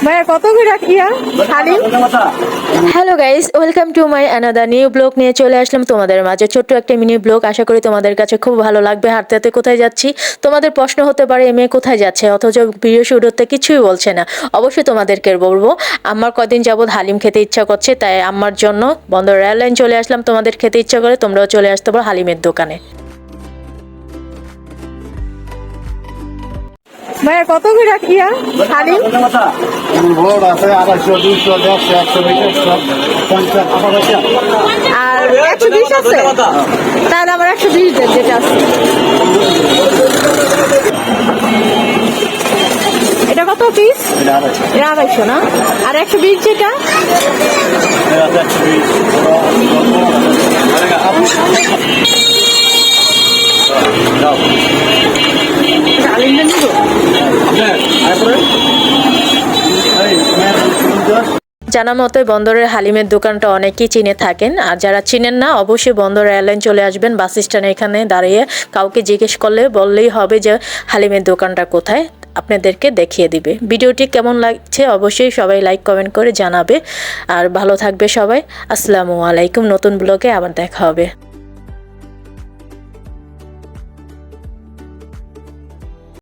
ভাইয়া কত করে রাখিয়া haleem? Hello guys, welcome to my another new blog নিয়ে চলে আসলাম তোমাদের মাঝে। ছোট্ট একটা মিনি ব্লগ, আশা করি তোমাদের কাছে খুব ভালো লাগবে। হাঁটতে হাঁটতে কোথায় যাচ্ছি, তোমাদের প্রশ্ন হতে পারে এই মেয়ে কোথায় যাচ্ছে, অথচ ভিডিও শুট হতে কিছুই বলছে না। অবশ্যই তোমাদেরকে বলবো, আমার কদিন যাবত হালিম খেতে ইচ্ছা করছে, তাই আমার জন্য বন্দর রেললাইন চলে আসলাম। তোমাদের খেতে ইচ্ছা করে তোমরাও চলে আসতে পারো হালিমের দোকানে। ভাইয়া কত করে রাখিয়া হালিম? আর 120 আছে, তাহলে আমার 120 দেন যেটা আছে। এটা কত পিস? এটা 250 না? আর 120 যেটা? জানা মতে বন্দরের হালিমের দোকানটা অনেকেই চিনে থাকেন, আর যারা চিনেন না অবশ্যই বন্দর এয়ারলাইন চলে আসবেন। বাস স্ট্যান্ডে এখানে দাঁড়িয়ে কাউকে জিজ্ঞেস করলে বললেই হবে যে হালিমের দোকানটা কোথায়, আপনাদেরকে দেখিয়ে দিবে। ভিডিওটি কেমন লাগছে অবশ্যই সবাই লাইক কমেন্ট করে জানাবে। আর ভালো থাকবে সবাই। আসসালামু আলাইকুম। নতুন ব্লগে আবার দেখা হবে।